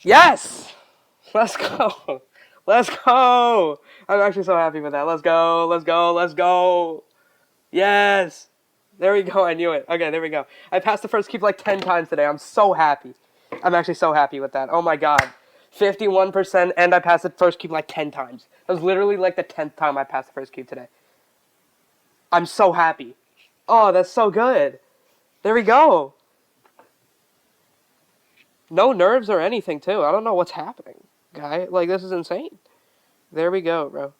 Yes! Let's go. Let's go. I'm actually so happy with that. Let's go. Let's go. Let's go. Yes. There we go. I knew it. Okay, there we go. I passed the first cube like 10 times today. I'm so happy. I'm actually so happy with that. Oh my god. 51% and I passed the first cube like 10 times. That was literally like the 10th time I passed the first cube today. I'm so happy. Oh, that's so good. There we go. No nerves or anything, too. I don't know what's happening, guy. Like, this is insane. There we go, bro.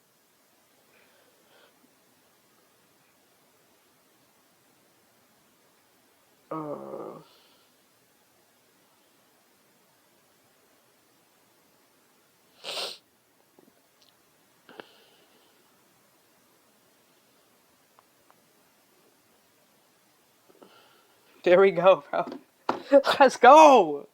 Uh, there we go, bro. Let's go.